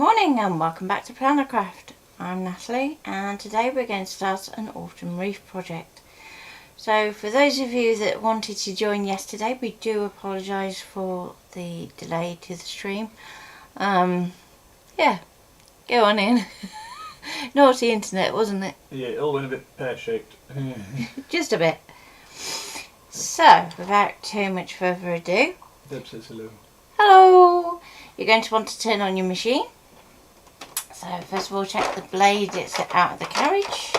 morning and welcome back to Plannercraft. I'm Natalie and today we're going to start an autumn reef project. So for those of you that wanted to join yesterday, we do apologise for the delay to the stream. Yeah, go on in. Naughty internet, wasn't it? Yeah, it all went a bit pear-shaped. Just a bit. So without too much further ado, Deb says hello. hello! You're going to want to turn on your machine. So first of all, check the blade it's out of the carriage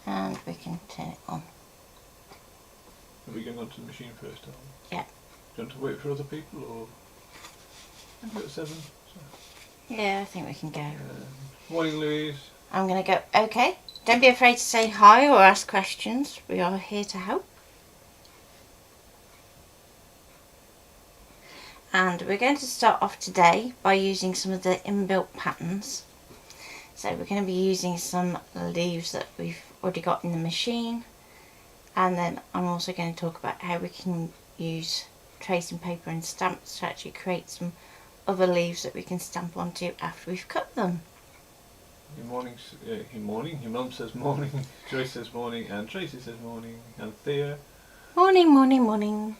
and we can turn it on. Are we going on to the machine first? Yeah. Do you want to wait for other people or? I've got 7. So. Yeah, I think we can go. Morning, Louise. I'm going to go, okay. Don't be afraid to say hi or ask questions. We are here to help. And we're going to start off today by using some of the inbuilt patterns. So we're going to be using some leaves that we've already got in the machine. And then I'm also going to talk about how we can use tracing paper and stamps to actually create some other leaves that we can stamp onto after we've cut them. Your morning. Your mum says morning. Joyce says morning, and Tracy says morning, and Thea. Morning, morning, morning.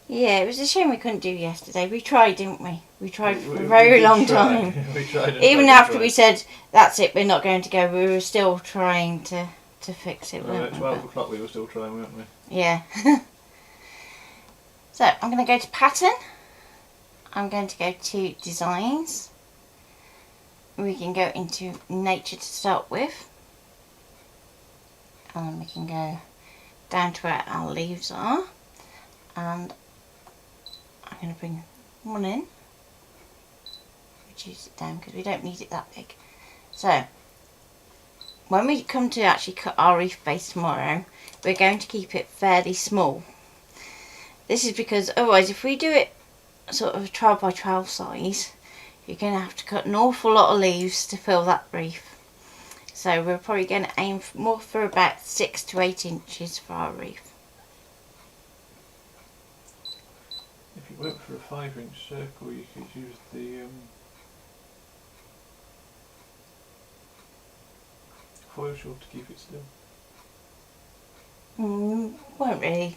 Yeah, it was a shame we couldn't do yesterday. We tried, didn't we? We tried for a very long time. We tried. Even after we said, that's it, we're not going to go, we were still trying to fix it, weren't At we? 12 o'clock we were still trying, weren't we? Yeah. So, I'm going to go to pattern. I'm going to go to designs. We can go into nature to start with. And we can go down to where our leaves are. And I'm going to bring one in, reduce it down because we don't need it that big. So when we come to actually cut our reef base tomorrow, we're going to keep it fairly small. This is because otherwise if we do it sort of 12 by 12 size, you're going to have to cut an awful lot of leaves to fill that reef. So we're probably going to aim more for about 6 to 8 inches for our reef. If you went for a 5-inch circle, you could use the foil shawl to keep it still. Won't really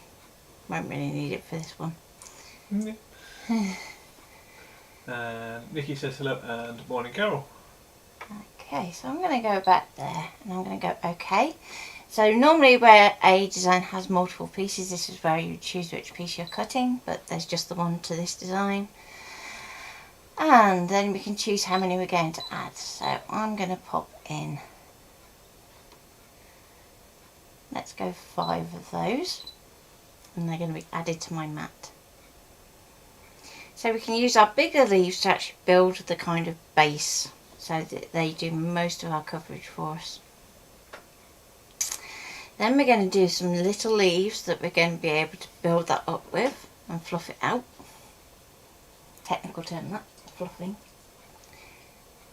need it for this one. And Nikki says hello and morning, Carol. Okay, so I'm going to go back there and I'm going to go OK. So normally where a design has multiple pieces, this is where you choose which piece you're cutting, but there's just the one to this design. And then we can choose how many we're going to add. So I'm going to pop in, let's go 5 of those, and they're going to be added to my mat. So we can use our bigger leaves to actually build the kind of base, so that they do most of our coverage for us. Then we're going to do some little leaves that we're going to be able to build that up with and fluff it out. Technical term that, fluffing.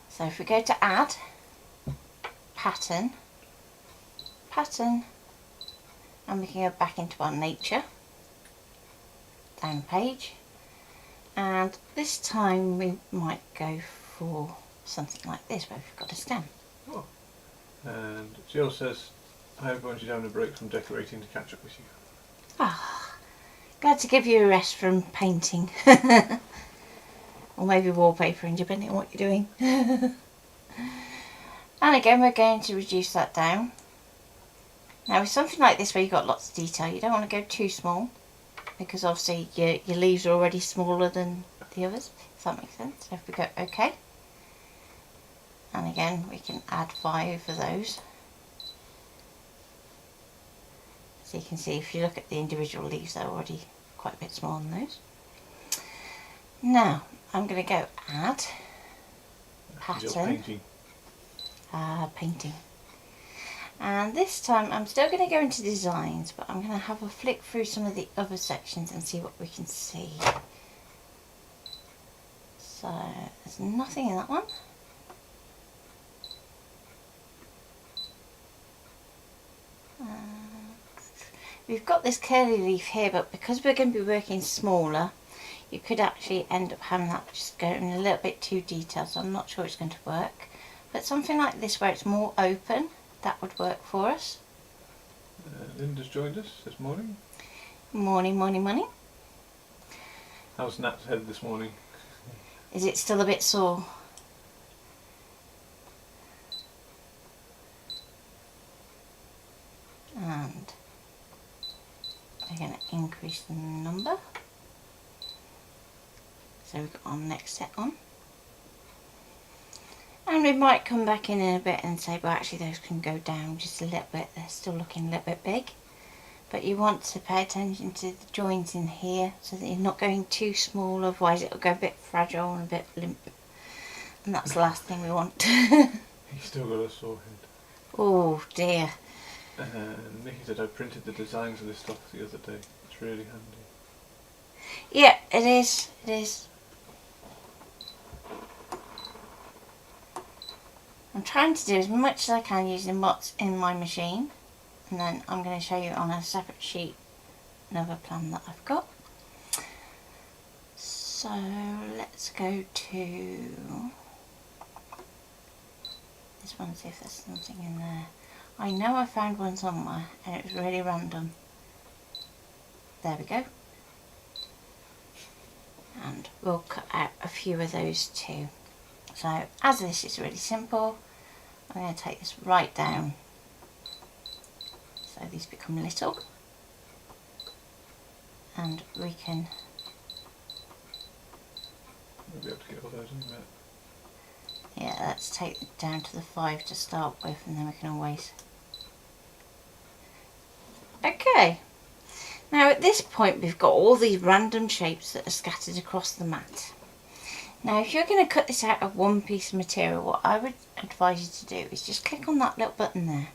So if we go to add, pattern, and we can go back into our nature, down the page, and this time we might go for something like this where we've got a stem. Oh. And Jill says, I hope everyone's having a break from decorating to catch up with you. Ah, glad to give you a rest from painting. Or maybe wallpapering, depending on what you're doing. And again, we're going to reduce that down. Now with something like this where you've got lots of detail, you don't want to go too small, because obviously your leaves are already smaller than the others, if that makes sense. So if we go OK, and again we can add 5 of those. So you can see if you look at the individual leaves, they're already quite a bit smaller than those. Now I'm going to go add pattern, painting, and this time I'm still going to go into designs, but I'm going to have a flick through some of the other sections and see what we can see. So there's nothing in that one. We've got this curly leaf here, but because we're going to be working smaller, you could actually end up having that just going a little bit too detailed, so I'm not sure it's going to work. But something like this where it's more open, that would work for us. Linda's joined us this morning. Morning, morning, morning. How's Nat's head this morning? Is it still a bit sore? And we're going to increase the number. So we've got our next set on. And we might come back in a bit and say, well, actually those can go down just a little bit. They're still looking a little bit big. But you want to pay attention to the joints in here so that you're not going too small, otherwise it'll go a bit fragile and a bit limp. And that's the last thing we want. He's still got a sore head. Oh dear. Nikki said I printed the designs of this stuff the other day. It's really handy. Yeah, it is. It is. I'm trying to do as much as I can using what's in my machine, and then I'm going to show you on a separate sheet another plan that I've got. So let's go to this one, see if there's something in there. I know I found one somewhere and it was really random. There we go. And we'll cut out a few of those too. So as this is really simple, I'm going to take this right down so these become little, and we can We'll be able to get all those in a bit. yeah, let's take it down to the 5 to start with, and then we can always okay. Now at this point we've got all these random shapes that are scattered across the mat. Now if you're going to cut this out of one piece of material, what I would advise you to do is just click on that little button there,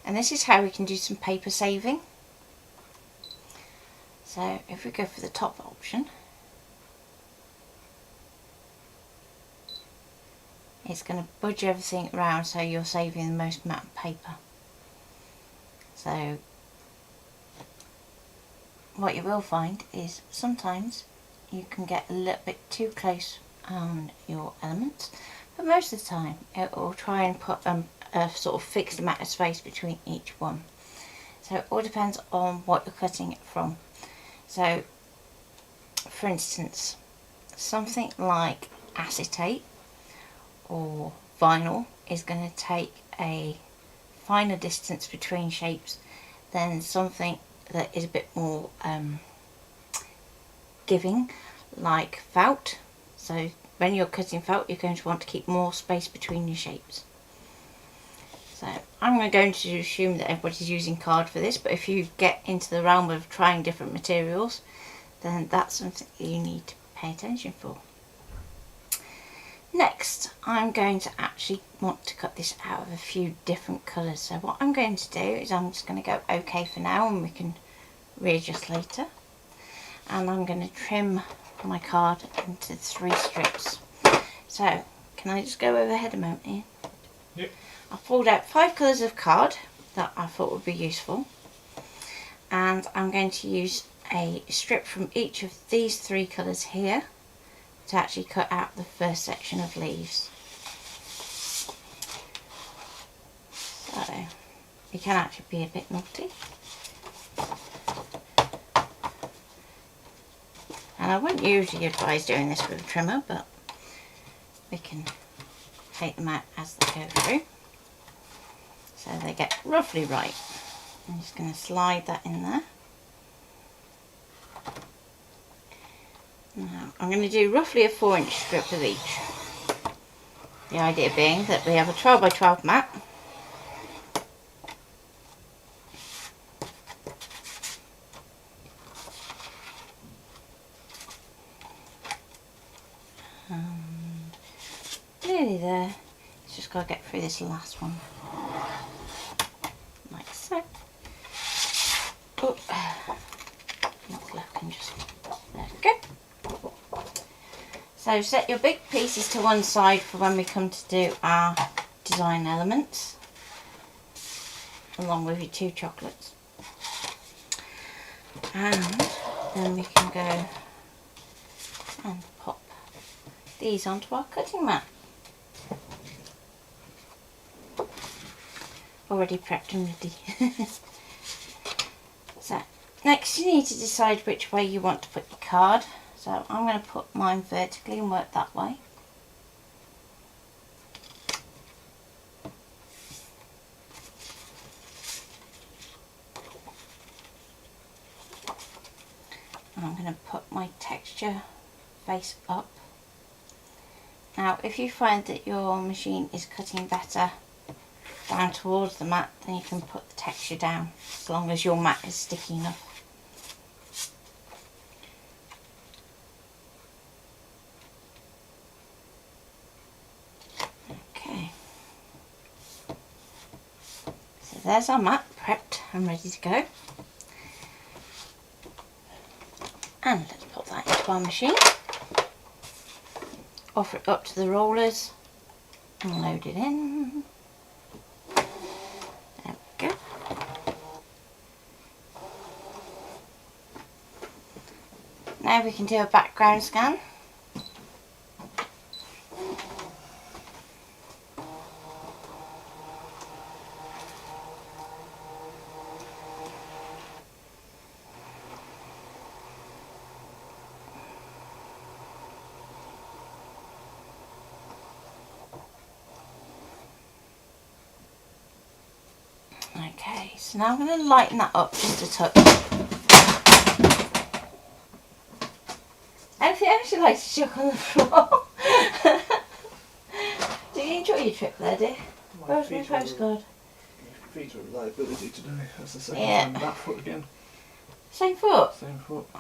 and this is how we can do some paper saving. So if we go for the top option, it's going to budge everything around so you're saving the most amount of paper. So what you will find is sometimes you can get a little bit too close on your elements, but most of the time it will try and put a sort of fixed amount of space between each one. So it all depends on what you're cutting it from. So for instance, something like acetate or vinyl is going to take a finer distance between shapes than something that is a bit more giving, like felt. So when you're cutting felt, you're going to want to keep more space between your shapes. So I'm going to assume that everybody's using card for this, but if you get into the realm of trying different materials, then that's something you need to pay attention for. Next, I'm going to actually want to cut this out of a few different colours. So what I'm going to do is I'm just going to go OK for now, and we can readjust later. And I'm going to trim my card into 3 strips. So can I just go overhead a moment, Ian? Yep. I pulled out 5 colours of card that I thought would be useful, and I'm going to use a strip from each of these 3 colours here to actually cut out the first section of leaves. So it can actually be a bit naughty, and I wouldn't usually advise doing this with a trimmer, but we can take them out as they go through so they get roughly right. I'm just going to slide that in there. Now, I'm going to do roughly a 4-inch strip of each. The idea being that we have a 12 by 12 mat. Nearly there. It's just got to get through this last one. Like so. Oh, not looking, just there we go. So set your big pieces to one side for when we come to do our design elements, along with your 2 chocolates. And then we can go and pop these onto our cutting mat. Already prepped and ready. So next you need to decide which way you want to put your card. So I'm going to put mine vertically and work that way. And I'm going to put my texture face up. Now if you find that your machine is cutting better down towards the mat, then you can put the texture down as long as your mat is sticky enough. Okay, so there's our mat prepped and ready to go. And let's put that into our machine, offer it up to the rollers and load it in. There we go. Now we can do a background scan. Okay, so now I'm going to lighten that up just a touch. Anything else you'd like to chuck on the floor? Did you enjoy your trip there, dear? Where's my postcard? My feet are a liability today. That's the second Yeah. time. That foot again. Same foot? Same foot. I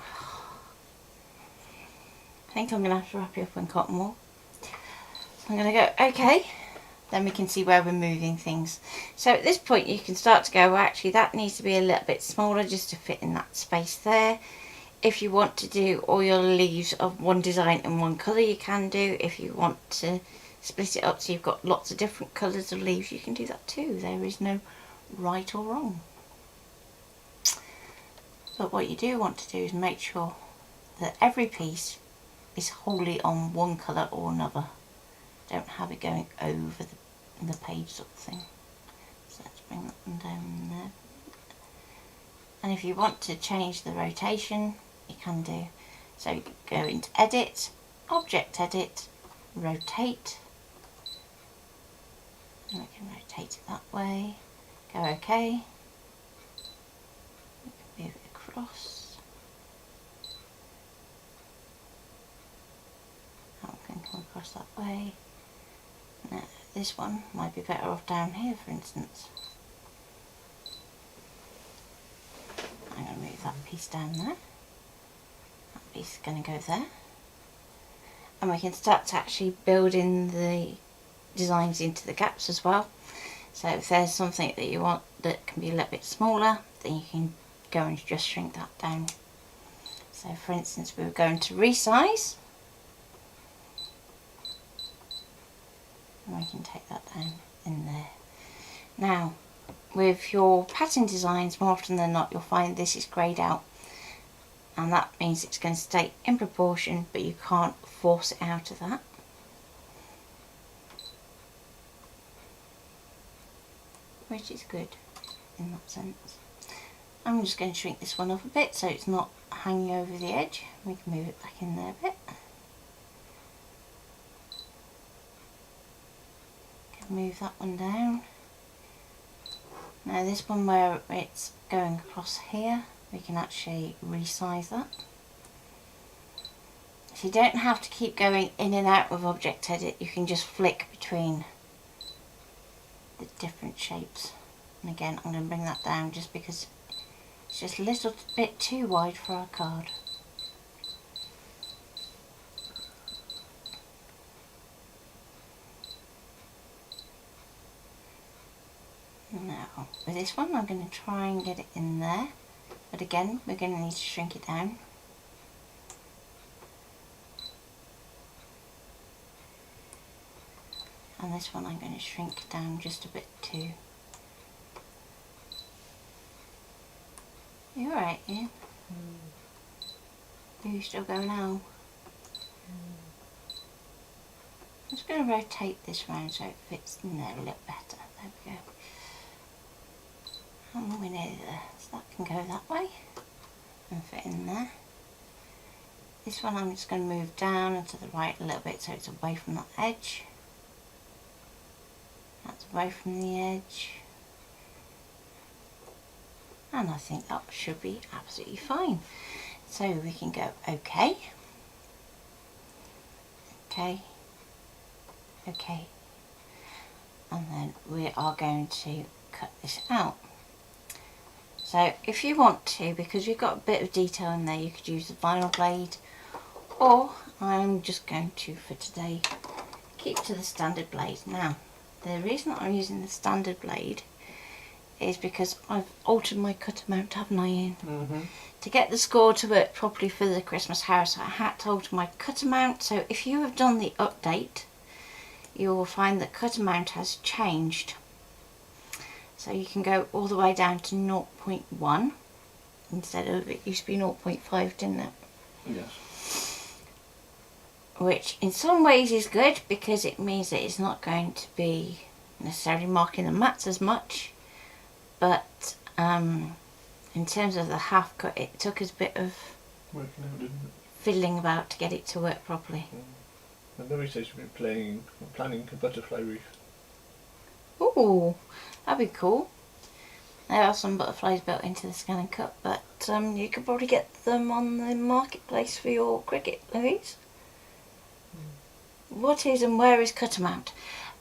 think I'm going to have to wrap you up in cotton wool. So I'm going to go, okay. Then we can see where we're moving things. So at this point you can start to go, well, actually that needs to be a little bit smaller just to fit in that space there. If you want to do all your leaves of one design in one colour, you can do. If you want to split it up so you've got lots of different colours of leaves, you can do that too. There is no right or wrong. But what you do want to do is make sure that every piece is wholly on one colour or another. Don't have it going over the page sort of thing. So let's bring that one down there. And if you want to change the rotation, you can do. So you go into Edit, Object Edit, Rotate. And we can rotate it that way. Go OK. We can move it across. That one can come across that way. Now, this one might be better off down here, for instance. I'm going to move that piece down there. That piece is going to go there. And we can start to actually build in the designs into the gaps as well. So if there's something that you want that can be a little bit smaller, then you can go and just shrink that down. So for instance, we were going to resize. And we can take that down in there. Now, with your pattern designs, more often than not, you'll find this is greyed out. And that means it's going to stay in proportion, but you can't force it out of that. Which is good in that sense. I'm just going to shrink this one off a bit so it's not hanging over the edge. We can move it back in there a bit. Move that one down. Now this one where it's going across here, we can actually resize that. So you don't have to keep going in and out of Object Edit, you can just flick between the different shapes. And again, I'm going to bring that down just because it's just a little bit too wide for our card. Now, with this one I'm going to try and get it in there, but again we're going to need to shrink it down. And this one I'm going to shrink down just a bit too. You alright, Ian? Are you still going out? I'm just going to rotate this round so it fits in there a little better. There we go. And we're nearly there, so that can go that way and fit in there. This one I'm just going to move down and to the right a little bit so it's away from that edge. That's away from the edge. And I think that should be absolutely fine. So we can go OK, OK, OK, and then we are going to cut this out. So if you want to, because we've got a bit of detail in there, you could use the vinyl blade, or I'm just going to, for today, keep to the standard blade. Now, the reason I'm using the standard blade is because I've altered my cut amount, haven't I, Ian? Mm-hmm. To get the score to work properly for the Christmas house, I had to alter my cut amount. So if you have done the update, you will find that cut amount has changed. So you can go all the way down to 0.1 instead of, it used to be 0.5, didn't it? Yes. Which in some ways is good because it means that it's not going to be necessarily marking the mats as much. But in terms of the half cut, it took us a bit of Working out, didn't it? fiddling about to get it to work properly. And then we say she's been planning a butterfly reef. Ooh, that'd be cool. There are some butterflies built into the ScanNCut, but you could probably get them on the marketplace for your cricket, Louise. What is and where is cut amount?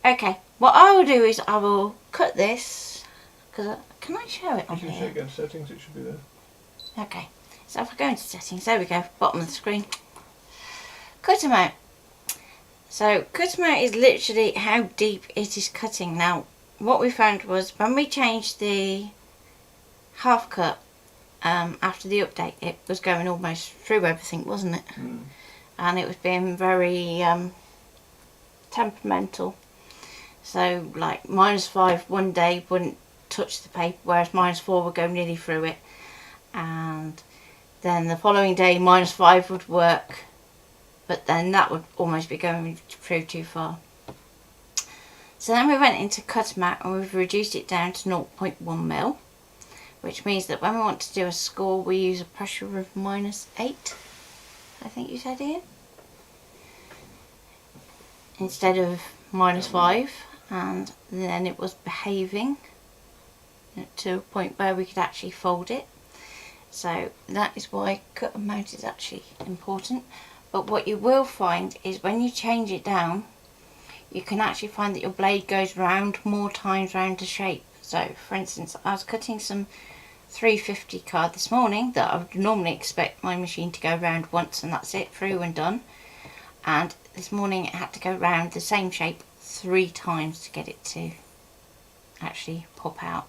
Okay, what I will do is I will cut this, because can I show it on You can here? check against settings, it should be there. Okay, so if I go into settings, there we go, bottom of the screen. Cut amount. So cut amount is literally how deep it is cutting. Now, what we found was when we changed the half cut after the update, it was going almost through everything, wasn't it? And it was being very temperamental. So like -5 one day wouldn't touch the paper, whereas -4 would go nearly through it, and then the following day -5 would work, but then that would almost be going through too far. So then we went into cut amount and we've reduced it down to 0.1 mil, which means that when we want to do a score we use a pressure of -8, I think you said, Ian, instead of -5, and then it was behaving to a point where we could actually fold it. So that is why cut amount is actually important. But what you will find is when you change it down, you can actually find that your blade goes round more times round the shape. So for instance, I was cutting some 350 card this morning that I would normally expect my machine to go round once and that's it, through and done. And this morning it had to go round the same shape 3 times to get it to actually pop out.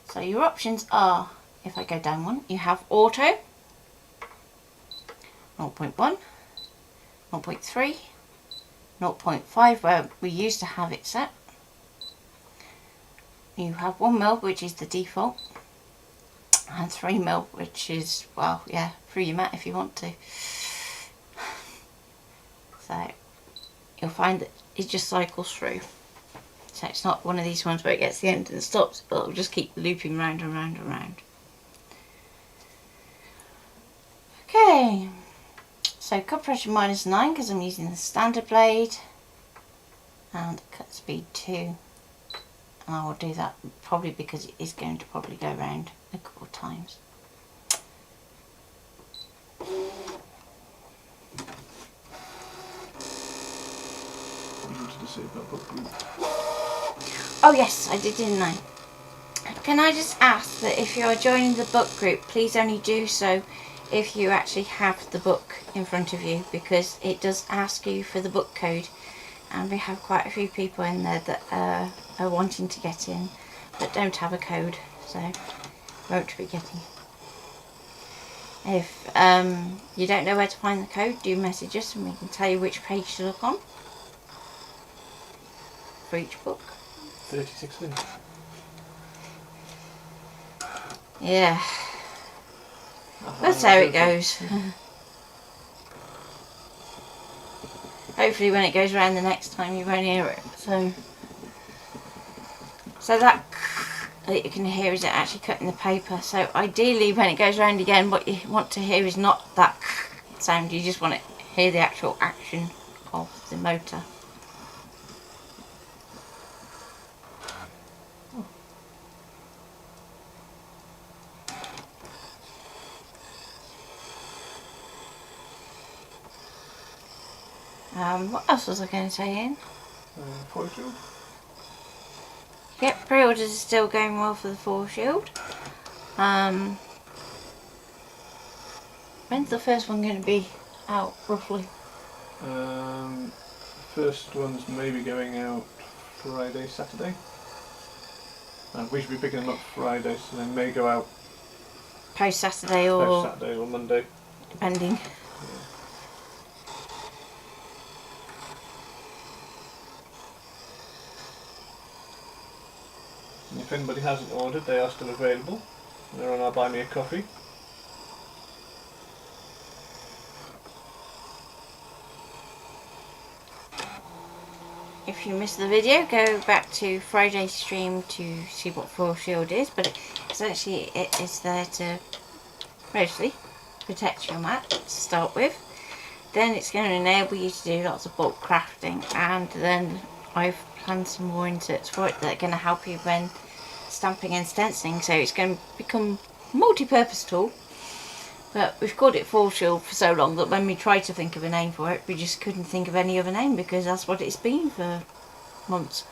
So your options are, if I go down one, you have auto, 0.1, 0.3, 0.5 where we used to have it set. You have 1 mil, which is the default, and 3 mil, which is, well, yeah, through your mat if you want to. So you'll find that it just cycles through. So it's not one of these ones where it gets to the end and stops, but it'll just keep looping round and round and round. Okay, so cut pressure -9 because I'm using the standard blade, and cut speed 2. And I will do that probably because it is going to probably go round a couple of times. You wanted to say about book group. Oh yes, I did, didn't I? Can I just ask that if you are joining the book group, please only do so if you actually have the book in front of you, because it does ask you for the book code, and we have quite a few people in there that are wanting to get in but don't have a code, so won't be getting. If you don't know where to find the code, do message us and we can tell you which page to look on for each book. 36 minutes. Yeah. That's how it goes. Hopefully when it goes around the next time you won't hear it. So that you can hear is it actually cutting the paper. So ideally when it goes around again, what you want to hear is not that sound, you just want to hear the actual action of the motor. What else was I going to say, Ian? Foil shield? Yep, pre-orders are still going well for the foil shield. When's the first one going to be out, roughly? First one's maybe going out Friday, Saturday. We should be picking them up Friday, so they may go out Post-Saturday or Saturday or Monday. Depending. And if anybody hasn't ordered, they are still available. They're on our Buy Me a Coffee. If you missed the video, go back to Friday's stream to see what foil shield is, but essentially it is there to mostly protect your mat to start with. Then it's going to enable you to do lots of bulk crafting, and then I've planned some more inserts for it that are going to help you when stamping and stenciling, so it's going to become a multi-purpose tool. But we've called it foil shield for so long that when we tried to think of a name for it, we just couldn't think of any other name because that's what it's been for months.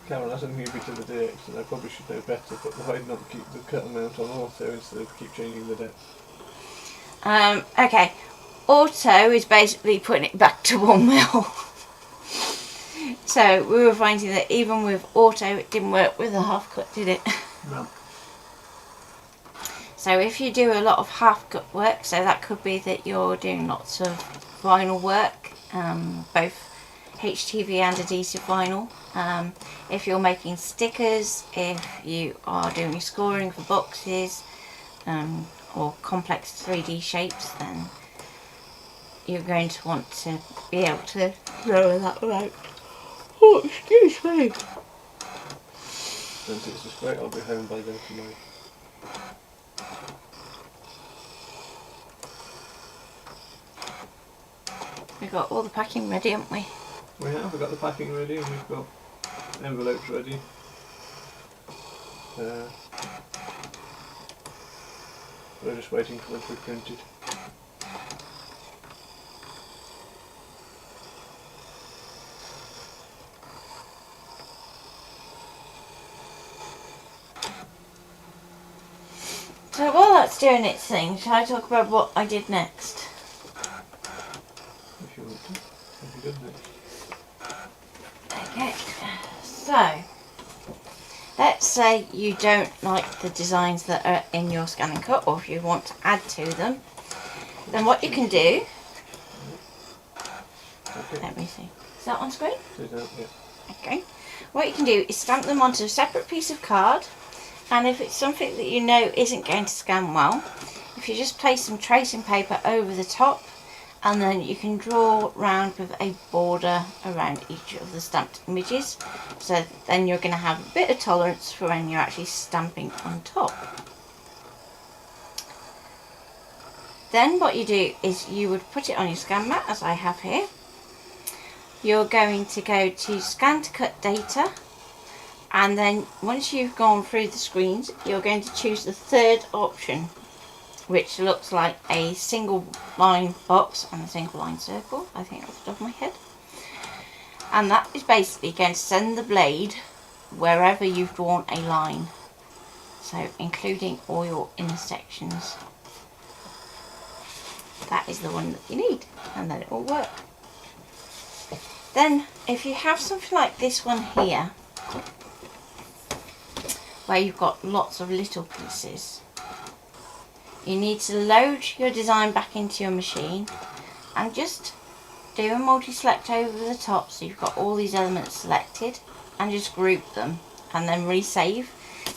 Carol has a newbie to the DX and I probably should know better, but why not keep the cut amount on auto instead of keep changing the depth? Okay, auto is basically putting it back to 1 mil. So we were finding that even with auto it didn't work with the half cut, did it? No. So if you do a lot of half cut work, so that could be that you're doing lots of vinyl work, both HTV and adhesive vinyl. If you're making stickers, if you are doing your scoring for boxes, or complex 3D shapes, then you're going to want to be able to lower that out. Oh, excuse me. Since it's just great, I'll be home by then tonight. We've got all the packing ready, haven't we? We have, we've got the packing ready and we've got envelopes ready. We're just waiting for them to be printed. So while that's doing its thing, shall I talk about what I did next? If you want to. If you did next. Okay, so let's say you don't like the designs that are in your ScanNCut, or if you want to add to them, then what you can do, Okay. let me see, is that on screen? Yeah. Okay, what you can do is stamp them onto a separate piece of card, and if it's something that you know isn't going to scan well, if you just place some tracing paper over the top, and then you can draw round with a border around each of the stamped images, so then you're going to have a bit of tolerance for when you're actually stamping on top. Then what you do is you would put it on your scan mat, as I have here. You're going to go to Scan to Cut Data, and then once you've gone through the screens, you're going to choose the third option, which looks like a single line box and a single line circle, I think off the top of my head. And that is basically going to send the blade wherever you've drawn a line, so including all your intersections. That is the one that you need, and then it will work. Then if you have something like this one here, where you've got lots of little pieces, you need to load your design back into your machine and just do a multi-select over the top so you've got all these elements selected, and just group them and then resave.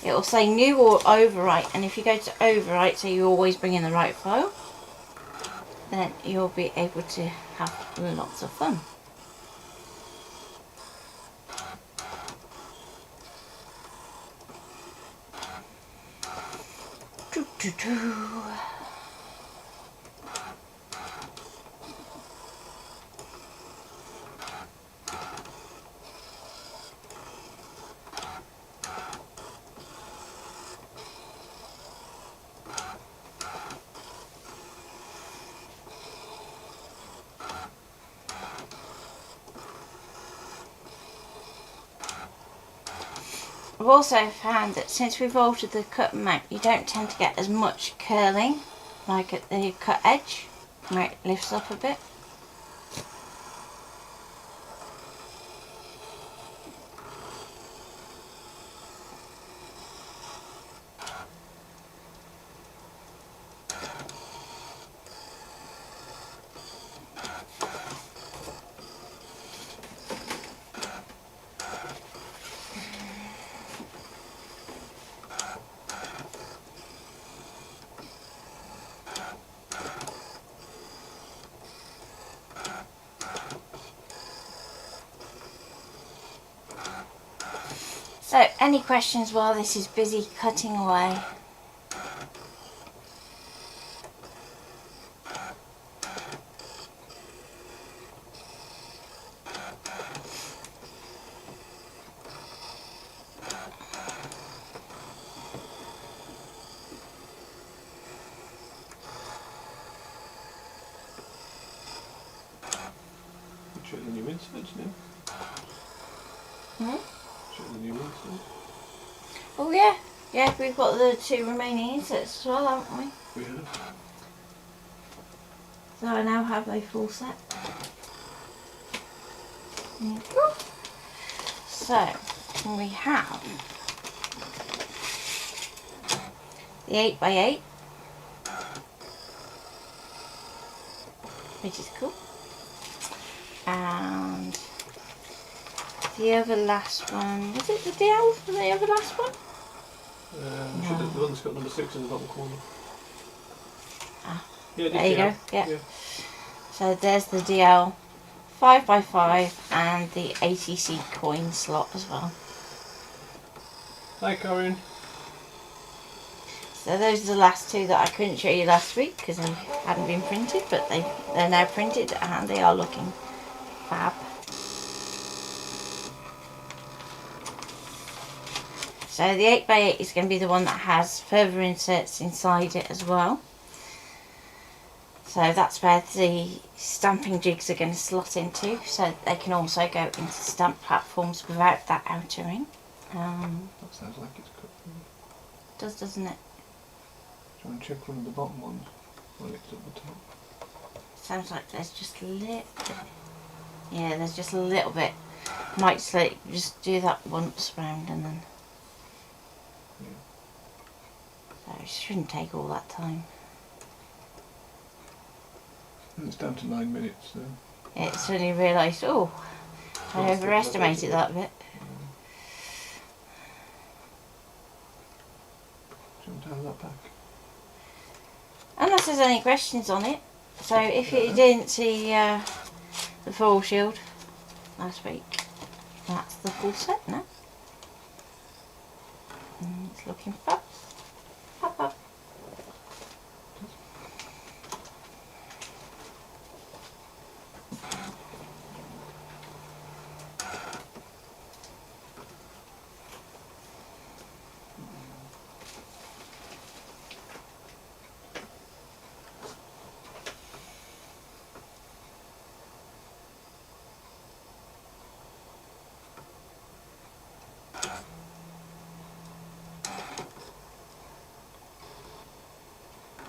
it will say new or overwrite, and if you go to overwrite, so you always bring in the right file, then you'll be able to have lots of fun. Doo -doo -doo. I've also found that since we've altered the cut mount, you don't tend to get as much curling like at the cut edge where it lifts up a bit. So, any questions while this is busy cutting away? Check the new inserts now. Hmm? Check the new inserts. Oh yeah, yeah, we've got the 2 remaining inserts as well, haven't we? We have. So I now have a full set. There you go. So we have the 8x8, which is cool, and the other last one, was it the DL for the other last one? Should have, the one that's got number 6 in the bottom corner. Ah, Yeah, there you go, yeah. So there's the DL 5x5 and the ATC coin slot as well. Hi Corinne. So those are the last 2 that I couldn't show you last week because they hadn't been printed, but they're now printed and they are looking fab. So the 8x8 is going to be the one that has further inserts inside it as well. So that's where the stamping jigs are going to slot into, so they can also go into stamp platforms without that outer ring. That sounds like it's cut. Does, doesn't it? Try and check one of the bottom ones while it's at the top. Sounds like there's just a little bit. Yeah, there's just a little bit. Might just do that once round and then. Yeah. So it shouldn't take all that time. And it's down to 9 minutes, so. It suddenly realised, oh, I overestimated that bit. Do you want to have that back? Unless there's any questions on it. So if you didn't see the foil shield last week, that's the full set now. And it's looking fab. Fab, fab.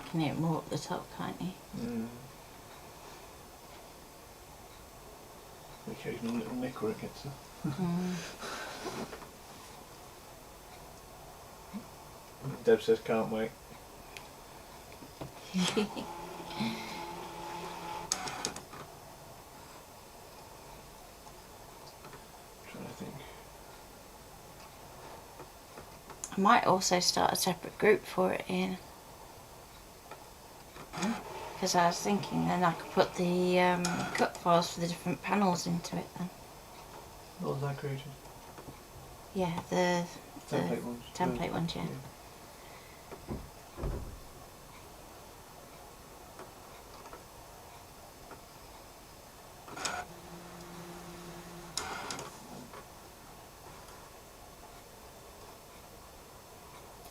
You can hear it more at the top, can't you? Mm. The occasional little nick where it gets there. Deb says can't wait. Trying to think. I might also start a separate group for it in. Because I was thinking then I could put the cut files for the different panels into it then. What was that created? Yeah, the Template ones. template ones, yeah.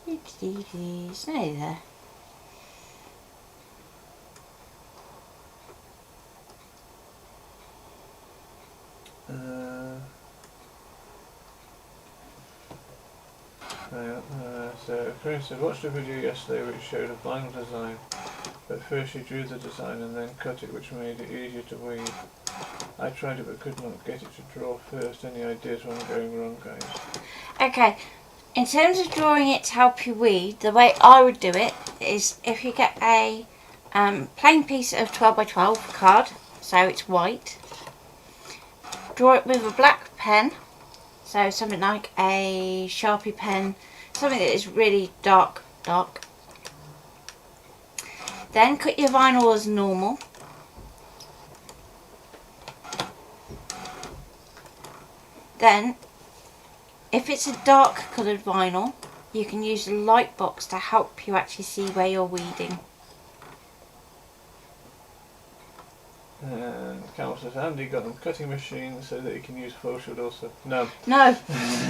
It's nearly there. So Chris said, watched a video yesterday which showed a vinyl design, but first you drew the design and then cut it, which made it easier to weave. I tried it but could not get it to draw first. Any ideas where I'm going wrong, guys? Okay, in terms of drawing it to help you weed, the way I would do it is if you get a plain piece of 12 by 12 card, so it's white, draw it with a black pen, so something like a Sharpie pen, something that is really dark. Then cut your vinyl as normal. Then, if it's a dark coloured vinyl, you can use the light box to help you actually see where you're weeding. And Carol says, Andy got them cutting machines so that he can use Photoshop also. No. No,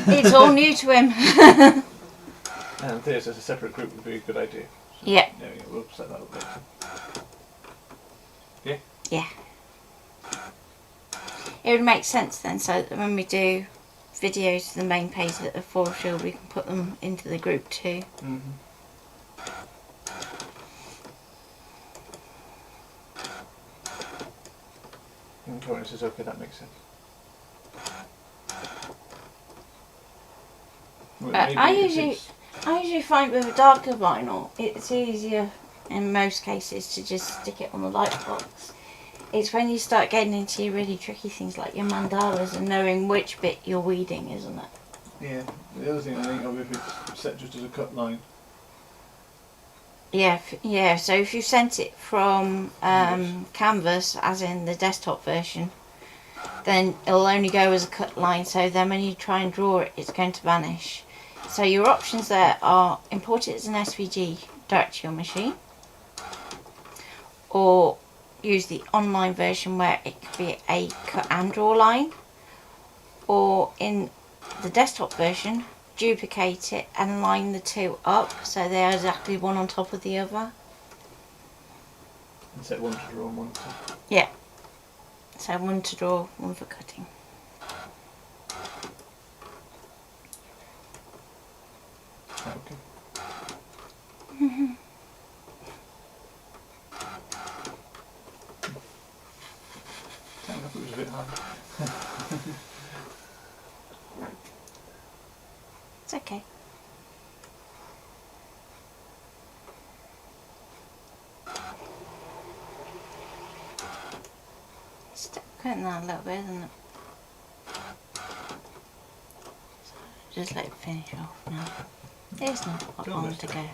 it's all new to him. And this as a separate group would be a good idea. So, yeah. There we go, we'll set that up later. Yeah? Yeah. It would make sense then, so that when we do videos to the main page that are Photoshop, we can put them into the group too. Mm-hmm. And Corinne says, okay, that makes sense. Well, I usually find with a darker vinyl, it's easier in most cases to just stick it on the light box. It's when you start getting into your really tricky things like your mandalas and knowing which bit you're weeding, isn't it? Yeah, the other thing I think of, if it's set just as a cut line. Yeah, so if you sent it from Canvas, as in the desktop version, then it'll only go as a cut line, so then when you try and draw it, it's going to vanish. So your options there are import it as an SVG direct to your machine, or use the online version where it could be a cut and draw line, or in the desktop version, duplicate it and line the two up so they are exactly one on top of the other. And set one to draw and one to... Yeah. So one to draw, one for cutting. Okay. I thought it was a bit hard. It's okay. Stop cutting that a little bit, isn't it? So just let it finish off now. There's not long to go.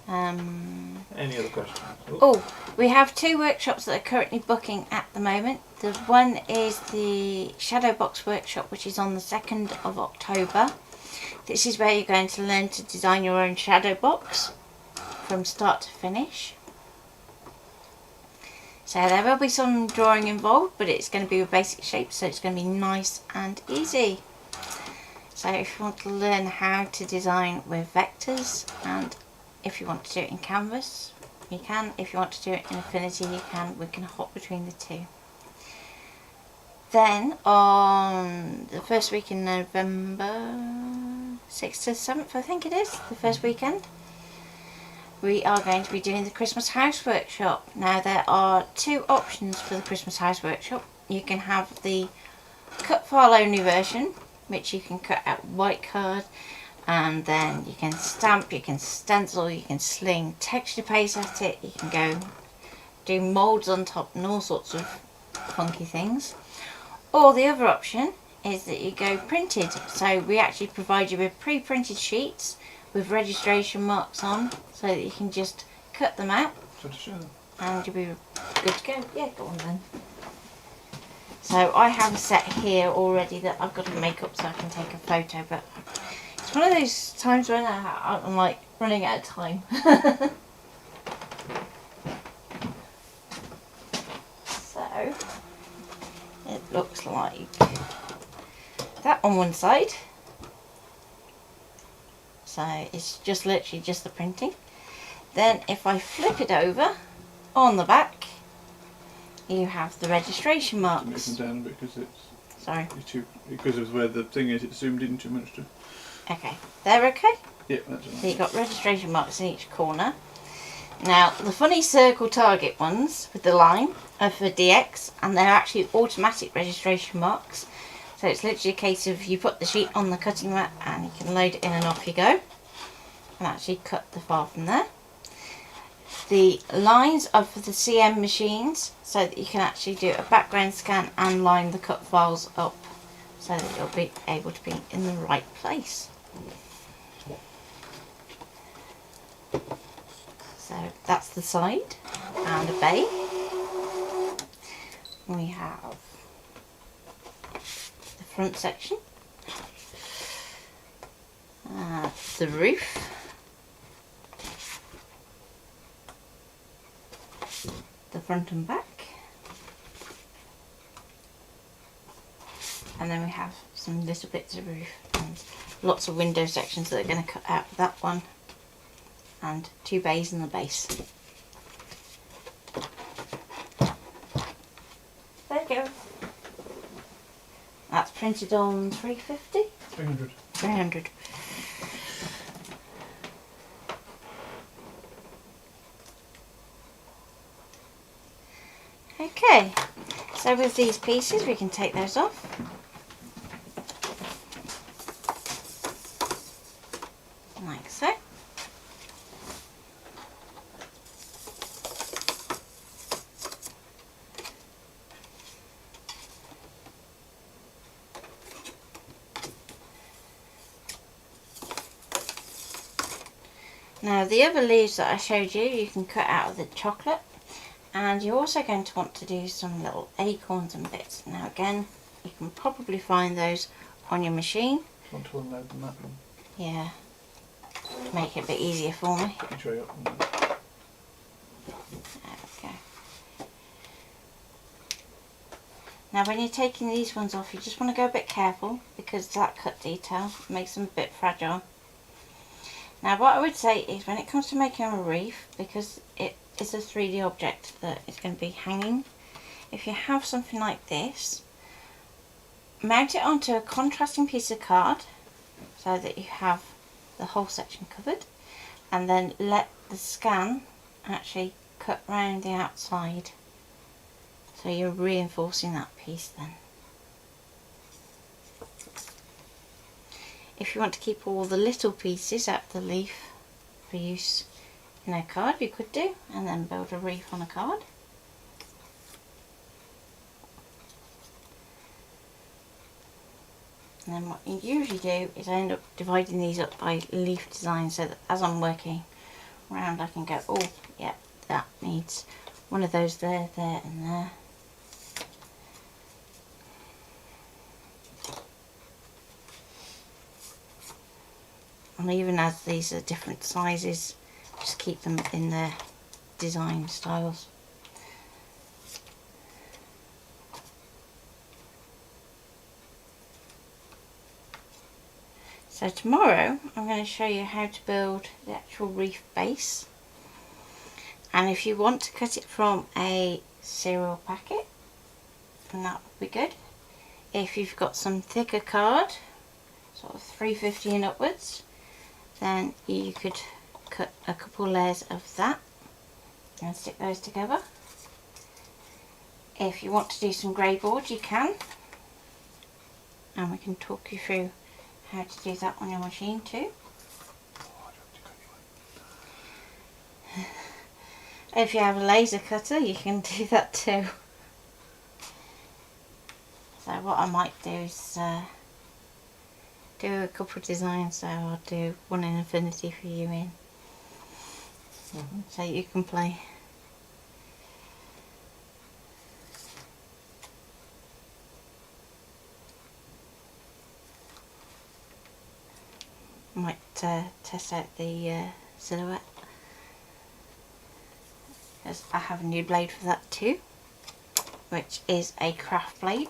Any other questions? Oh, we have 2 workshops that are currently booking at the moment. The one is the Shadow Box workshop, which is on the 2nd of October. This is where you're going to learn to design your own shadow box from start to finish. So there will be some drawing involved, but it's going to be with basic shapes, so it's going to be nice and easy. So if you want to learn how to design with vectors, and if you want to do it in Canvas, you can. If you want to do it in Affinity, you can. We can hop between the two. Then on the first week in November, 6th to 7th I think it is, the first weekend, we are going to be doing the Christmas House Workshop. Now there are 2 options for the Christmas House Workshop. You can have the cut file only version, which you can cut out white card, and then you can stamp, you can stencil, you can sling texture paste at it, you can go do moulds on top and all sorts of funky things. Or the other option is that you go printed. So we actually provide you with pre-printed sheets with registration marks on, so that you can just cut them out So to show them. and you'll be good to go. Yeah, go on then. So I have a set here already that I've got to make up so I can take a photo, but it's one of those times when I'm like running out of time. So it looks like that on one side. So it's just literally just the printing. Then if I flip it over, on the back you have the registration marks. Move them down because it's Sorry. because of where the thing is, it's zoomed in too much to. Okay, they're okay. Yeah, that's right. So you've got registration marks in each corner. Now the funny circle target ones with the line are for DX, and they're actually automatic registration marks. So it's literally a case of you put the sheet on the cutting mat and you can load it in and off you go. And actually cut the file from there. The lines are for the CM machines, so that you can actually do a background scan and line the cut files up so that you'll be able to be in the right place. So that's the side and a bay. We have the front section, the roof, the front and back, and then we have some little bits of roof and lots of window sections that are going to cut out of that one, and 2 bays in the base. There you go. That's printed on 350? 300. 300. Okay, so with these pieces we can take those off. Like so. Now the other leaves that I showed you can cut out of the chocolate, and you're also going to want to do some little acorns and bits. Now again, you can probably find those on your machine. Want to unload the map one? Yeah, to make it a bit easier for me. Put your tray up. There we go. Now when you're taking these ones off, you just want to go a bit careful because that cut detail makes them a bit fragile. Now what I would say is, when it comes to making a reef, because it is a 3D object that is going to be hanging, if you have something like this, mount it onto a contrasting piece of card so that you have the whole section covered, and then let the scan actually cut round the outside, so you're reinforcing that piece then. If you want to keep all the little pieces out of the leaf for use in a card, you could do, and then build a reef on a card. And then what you usually do is I end up dividing these up by leaf design, so that as I'm working around I can go, oh yeah, that needs one of those there, there and there. And even as these are different sizes, just keep them in their design styles. So tomorrow I'm going to show you how to build the actual reef base, and if you want to cut it from a cereal packet, then that would be good. If you've got some thicker card, sort of 350 and upwards, then you could cut a couple layers of that and stick those together. If you want to do some grey board, you can, and we can talk you through how to do that on your machine too. If you have a laser cutter, you can do that too. So what I might do is do a couple of designs. So I'll do one in Infinity for you in, so you can play. Might test out the silhouette, because I have a new blade for that too, which is a craft blade.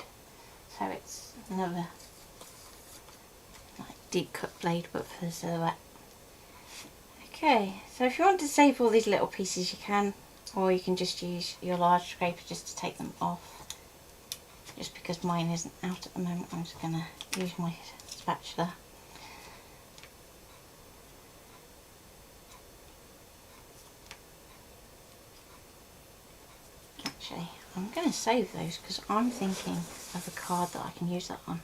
So it's another like deep cut blade, but for the silhouette. Okay, so if you want to save all these little pieces you can, or you can just use your large scraper just to take them off. Just because mine isn't out at the moment, I'm just going to use my spatula. Actually, I'm going to save those because I'm thinking of a card that I can use that on.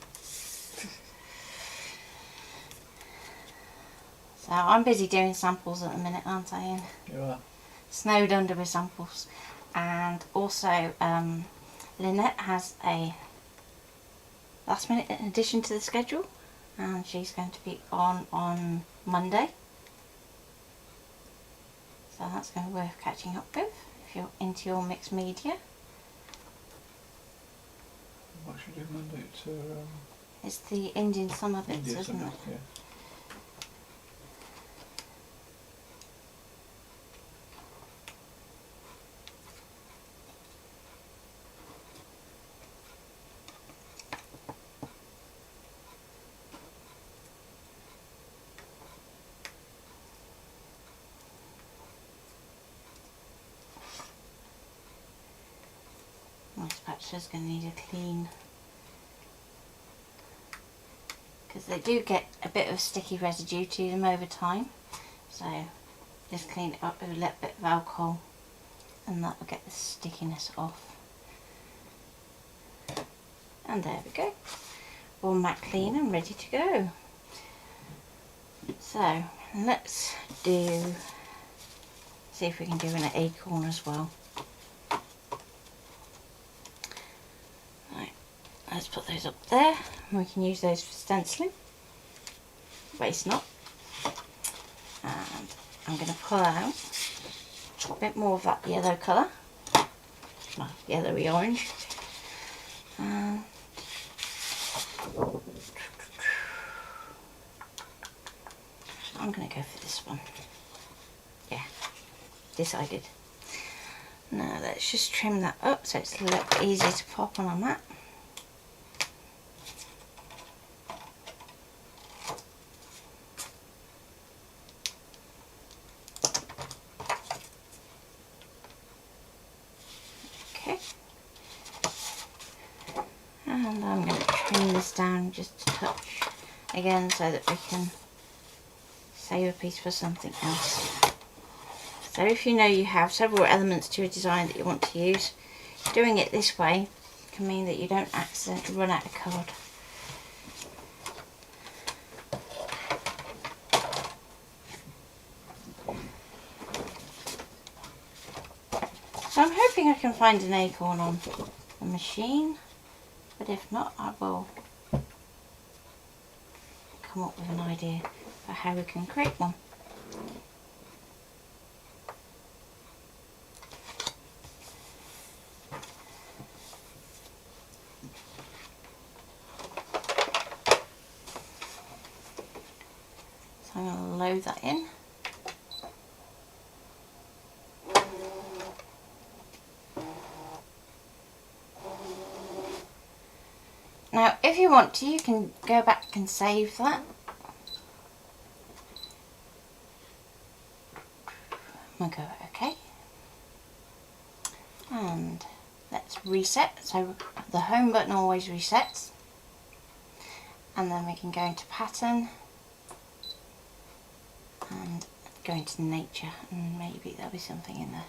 So I'm busy doing samples at the minute, aren't I, Ian? You are. Snowed under with samples. And also Lynette has a last minute addition to the schedule, and she's going to be on Monday. So that's going to be worth catching up with if you're into your mixed media. What should we do Monday? It's the Indian summer bits, India isn't Summit, it? yeah. My spatula's going to need a clean, because they do get a bit of sticky residue to them over time. So just clean it up with a little bit of alcohol and that will get the stickiness off. And there we go, all matte clean and ready to go. So let's see if we can do an acorn as well. Let's put those up there, and we can use those for stenciling. Waste not. And I'm going to pull out a bit more of that yellow colour, well, yellowy orange. And I'm going to go for this one. Yeah, decided. Now let's just trim that up so it's a little easier to pop on a mat. And I'm going to trim this down just a touch again so that we can save a piece for something else. So if you know you have several elements to a design that you want to use, doing it this way can mean that you don't accidentally run out of card. So I'm hoping I can find an acorn on the machine. But if not, I will come up with an idea for how we can create one. So I'm going to load that in. Now, if you want to, you can go back and save that. I'm going to go OK. And let's reset. So the home button always resets. And then we can go into pattern and go into nature, and maybe there'll be something in there.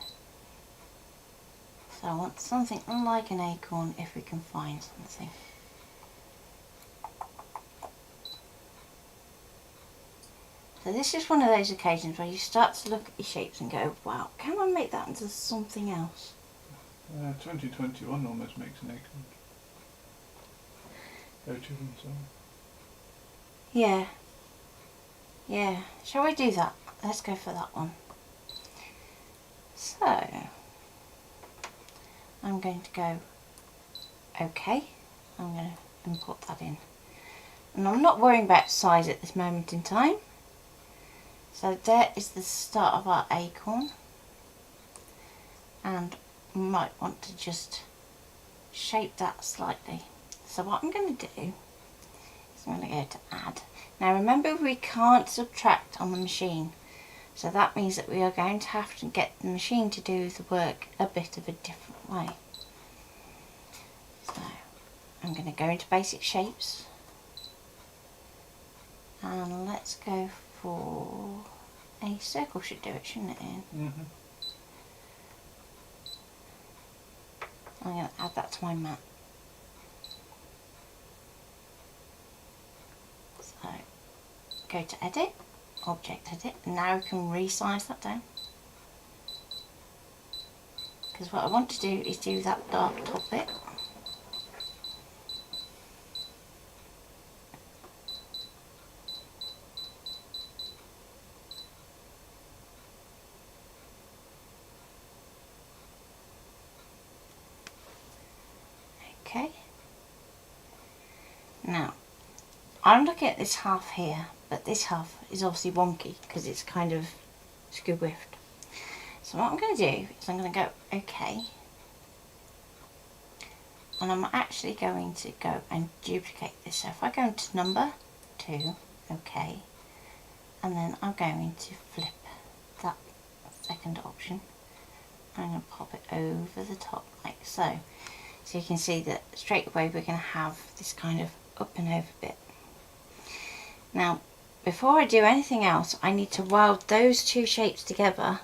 So I want something like an acorn if we can find something. So this is one of those occasions where you start to look at your shapes and go, wow, can I make that into something else? 2021 almost makes an acorn. Oh, children's song. Yeah. Yeah. Shall we do that? Let's go for that one. So, I'm going to go OK. I'm going to import that in. And I'm not worrying about size at this moment in time. So there is the start of our acorn. And we might want to just shape that slightly. So what I'm going to do is I'm going to go to add. Now remember, we can't subtract on the machine. So that means that we are going to have to get the machine to do the work a bit of a different way. So I'm going to go into basic shapes. And let's go for a circle. Should do it, shouldn't it, Ian? Mm-hmm. I'm going to add that to my map. So go to edit, object edit, and now we can resize that down. Because what I want to do is do that dark top bit. Okay. Now, I'm looking at this half here, but this half is obviously wonky because it's kind of skew-whiffed. So what I'm going to do is I'm going to go OK. And I'm actually going to go and duplicate this. So if I go into number 2, OK, and then I'm going to flip that second option. I'm going to pop it over the top like so. So you can see that straight away we're going to have this kind of up and over bit. Now, before I do anything else, I need to weld those two shapes together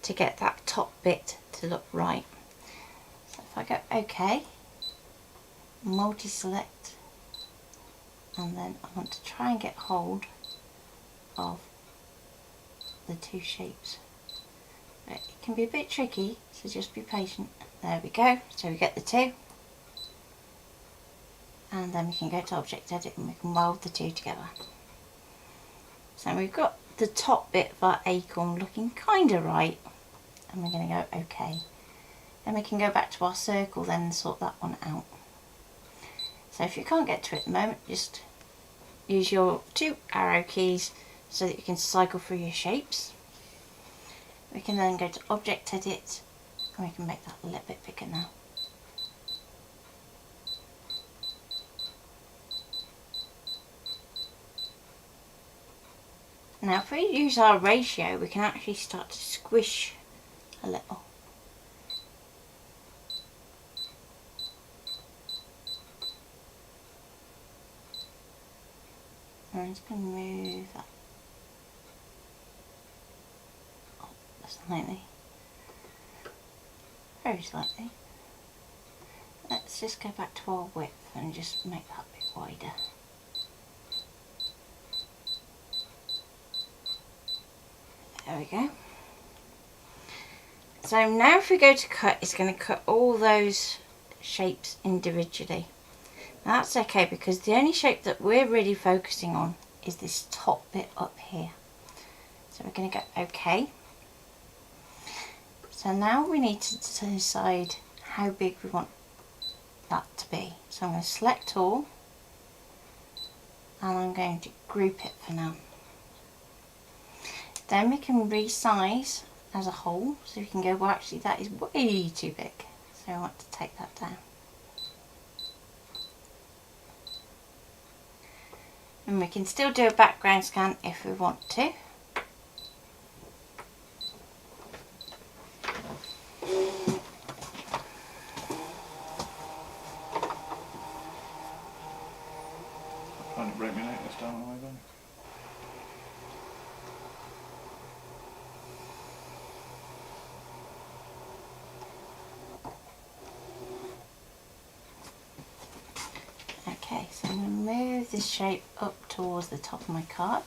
to get that top bit to look right. So if I go OK, multi-select, and then I want to try and get hold of the two shapes. But it can be a bit tricky, so just be patient. There we go. So we get the two. And then we can go to object edit and we can weld the two together. So we've got the top bit of our acorn looking kind of right, and we're going to go OK. Then we can go back to our circle then and sort that one out. So if you can't get to it at the moment, just use your 2 arrow keys so that you can cycle through your shapes. We can then go to object edit and we can make that a little bit bigger now. Now if we use our ratio, we can actually start to squish a little. I'm just going to move that up slightly, very slightly. Let's just go back to our width and just make that a bit wider. There we go. So now if we go to cut, it's going to cut all those shapes individually. Now that's okay because the only shape that we're really focusing on is this top bit up here. So we're going to go OK. So now we need to decide how big we want that to be. So I'm going to select all and I'm going to group it for now. Then we can resize as a whole, so we can go, well actually that is way too big, so I want to take that down. And we can still do a background scan if we want to. I'm trying to break my neck this time, am I going? Okay, so I'm going to move this shape up towards the top of my card.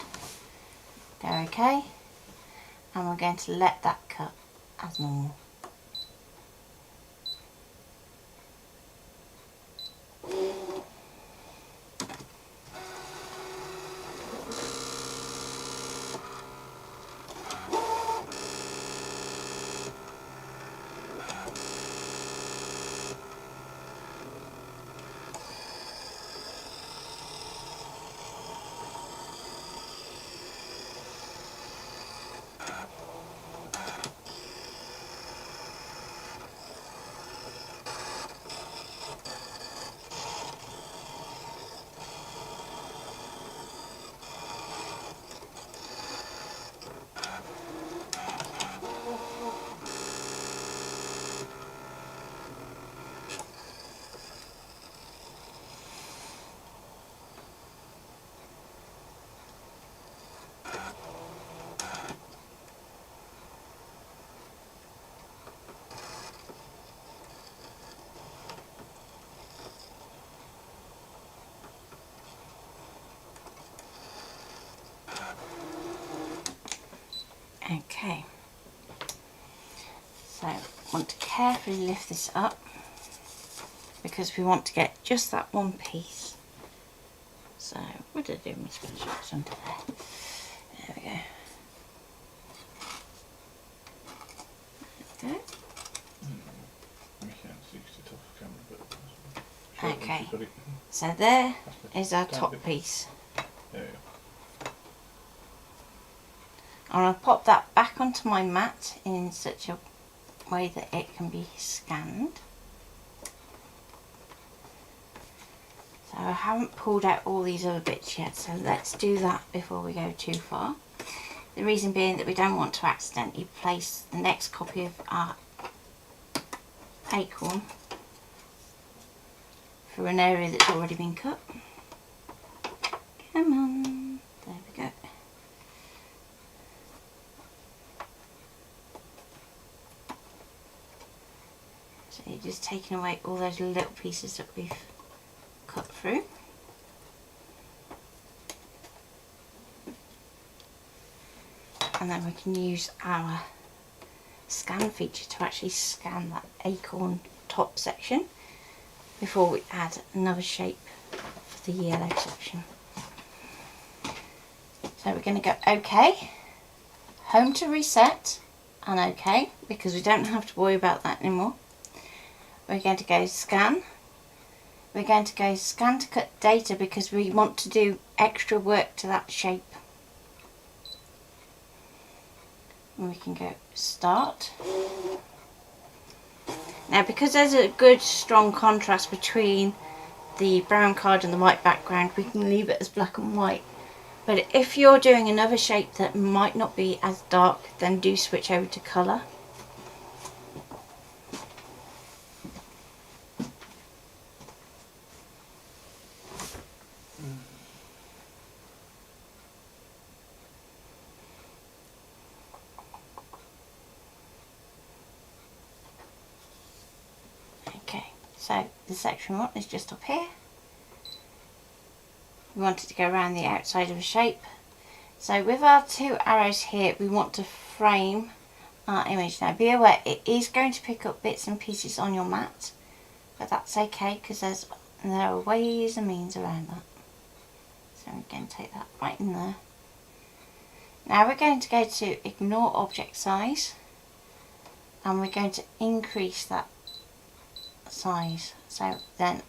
Go OK, and we're going to let that cut as normal. Okay, so want to carefully lift this up because we want to get just that one piece. So what did I do? My special it's under there. There we go. There we go. I can't see it off camera, but Okay, so there is our Tiny top bit. piece. There you go. And I'll pop that back onto my mat in such a way that it can be scanned. So I haven't pulled out all these other bits yet, so let's do that before we go too far. The reason being that we don't want to accidentally place the next copy of our Acorn for an area that's already been cut. Come on, there we go. So you're just taking away all those little pieces that we've cut through. And then we can use our scan feature to actually scan that Acorn top section before we add another shape for the yellow section. So we're going to go OK, home to reset, and OK, because we don't have to worry about that anymore. We're going to go scan. We're going to go ScanNCut data because we want to do extra work to that shape. And we can go start. Now because there's a good strong contrast between the brown card and the white background, we can leave it as black and white. But if you're doing another shape that might not be as dark, then do switch over to colour. Okay, so the section we want is just up here. We want it to go around the outside of a shape. So with our two arrows here, we want to frame our image. Now be aware, it is going to pick up bits and pieces on your mat, but that's okay because there are ways and means around that. So I'm going to take that right in there. Now we're going to go to ignore object size, and we're going to increase that size. So then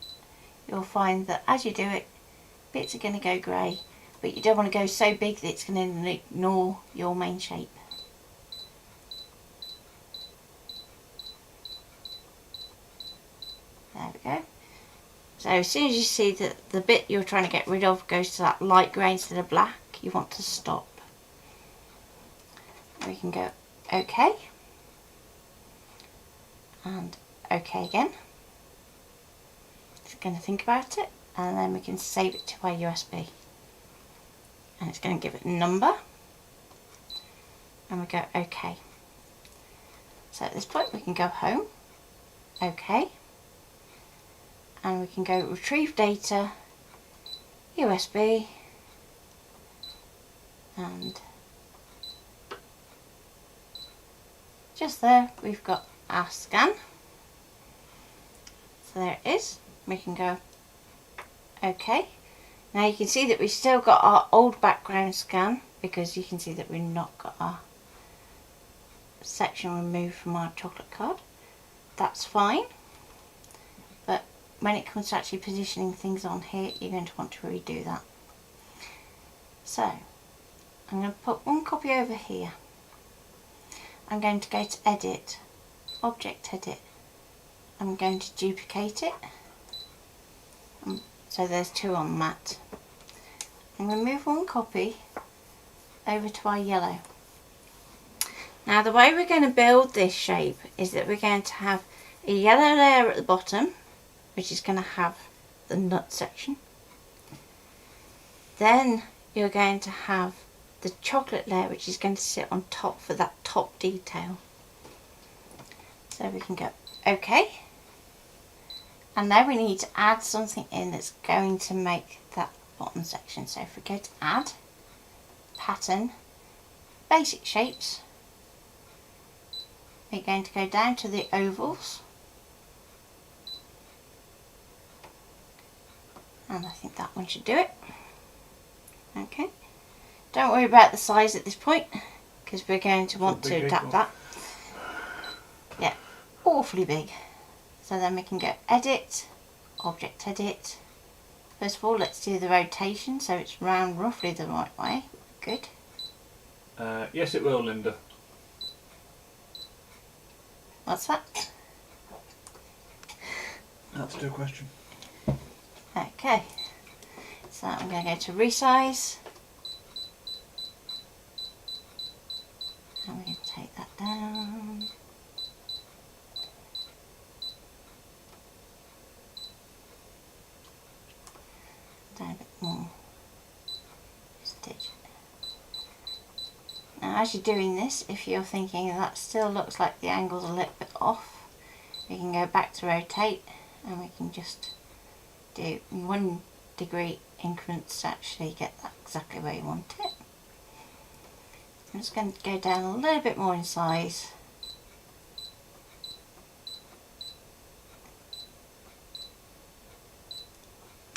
you'll find that as you do it, bits are going to go grey, but you don't want to go so big that it's going to ignore your main shape. There we go. So as soon as you see that the bit you're trying to get rid of goes to that light grey instead of black, you want to stop. We can go OK, and OK again. Just going to think about it, and then we can save it to our USB. And it's going to give it a number, and we go OK. So at this point we can go home, OK, and we can go retrieve data, USB, and just there we've got our scan. So there it is. We can go OK. Now you can see that we've still got our old background scan because you can see that we've not got our section removed from our chocolate card. That's fine, but when it comes to actually positioning things on here, you're going to want to redo that. So I'm going to put one copy over here. I'm going to go to edit, object edit. I'm going to duplicate it. So there's two on the mat. I'm going to move one copy over to our yellow. Now the way we're going to build this shape is that we're going to have a yellow layer at the bottom, which is going to have the nut section. Then you're going to have the chocolate layer, which is going to sit on top for that top detail. So we can go OK. And now we need to add something in that's going to make that bottom section. So if we go to add, pattern, basic shapes, we're going to go down to the ovals, and I think that one should do it. Okay, don't worry about the size at this point because we're going to want to adapt that. Yeah, awfully big. So then we can go edit, object edit. First of all, let's do the rotation so it's round roughly the right way. Good. Yes, it will, Linda. What's that? That's a question. Okay, so I'm going to go to resize, and we're going to take that down. Down a bit more. Stitch. Now as you're doing this, if you're thinking that still looks like the angle's a little bit off, we can go back to rotate and we can just do 1 degree increments to actually get that exactly where you want it. I'm just going to go down a little bit more in size.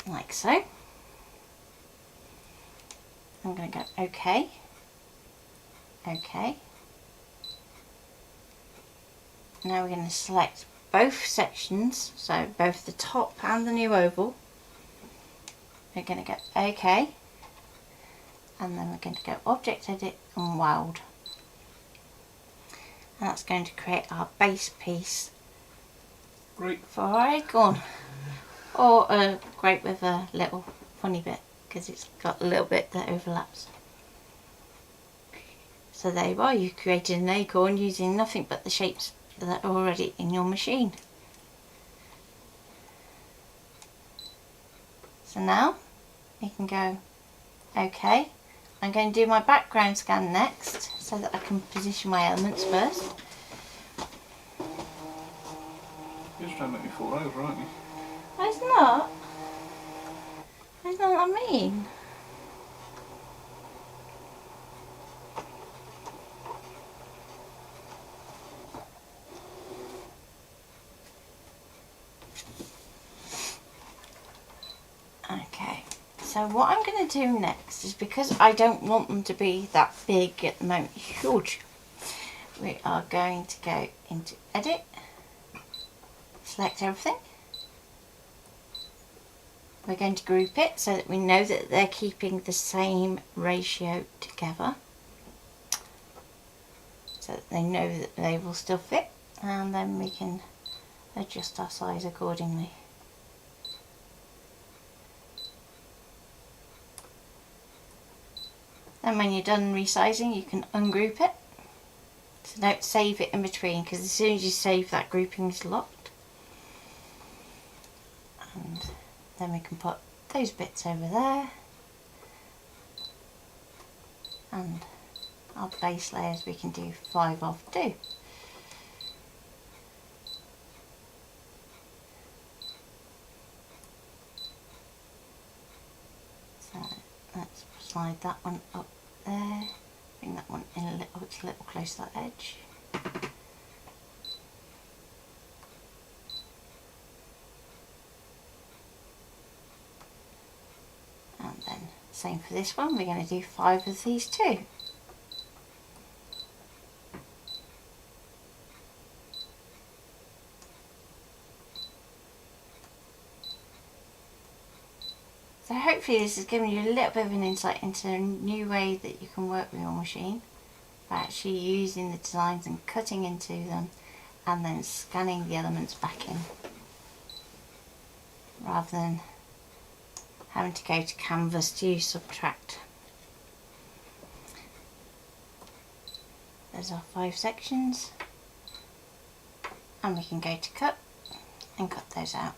Like so. I'm going to go OK. OK. Now we're going to select both sections, so both the top and the new oval. We're going to go OK, and then we're going to go Object Edit and Weld. And that's going to create our base piece. Great. For our acorn. Or a grape with a little funny bit, because it's got a little bit that overlaps. So there you are, you created an acorn using nothing but the shapes that are already in your machine. So now we can go OK. I'm going to do my background scan next so that I can position my elements first. You're just trying to make me fall over, aren't you? No, it's not. That's not what I mean. Okay, so what I'm going to do next is, because I don't want them to be that big at the moment, huge, we are going to go into edit, select everything. We're going to group it so that we know that they're keeping the same ratio together, so that they know that they will still fit, and then we can adjust our size accordingly. Then when you're done resizing, you can ungroup it. So don't save it in between, because as soon as you save, that grouping is locked. And then we can put those bits over there. And our base layers we can do 5 of 2. So let's slide that one up there, bring that one in a little, it's a little close to that edge. And then same for this one, we're going to do 5 of these too. So hopefully this has given you a little bit of an insight into a new way that you can work with your machine, by actually using the designs and cutting into them and then scanning the elements back in, rather than having to go to canvas to subtract. There's our 5 sections, and we can go to cut and cut those out.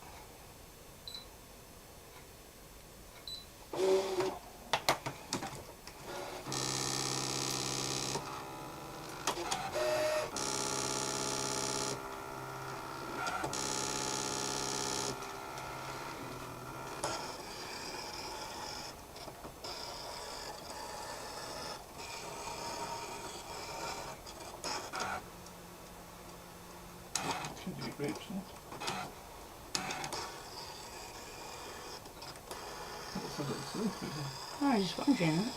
grips. What's a little silky? I was just wondering that.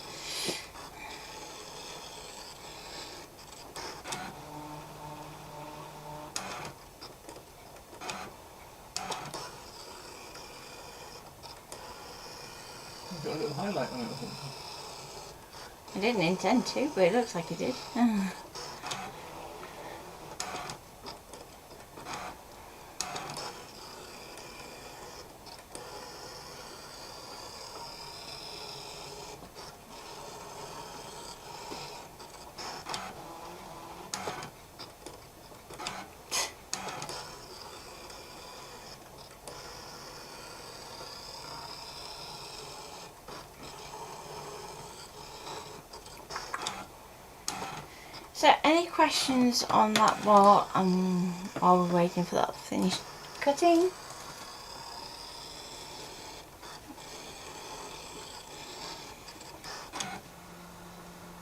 You've got a little highlight on it or something. I didn't intend to, but it looks like it did. So, any questions on that while we're waiting for that finished cutting?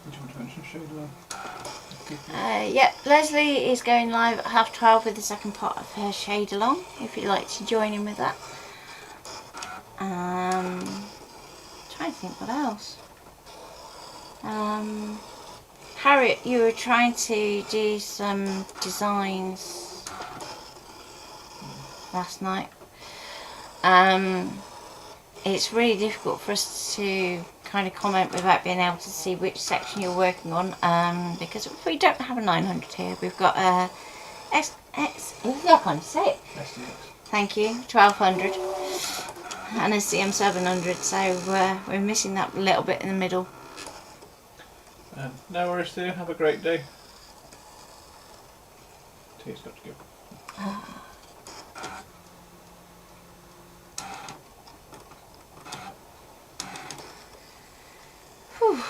Did you want to mention shade alone? Yep, Leslie is going live at 12:30 with the second part of her shade along, if you'd like to join in with that. Trying to think what else. Harriet, you were trying to do some designs last night. It's really difficult for us to kind of comment without being able to see which section you're working on, because we don't have a 900 here. We've got a I can't say it. SDX. Thank you, 1200 and a CM700, so we're missing that little bit in the middle. No worries, Sue. Have a great day. Tea's got to go. Whew.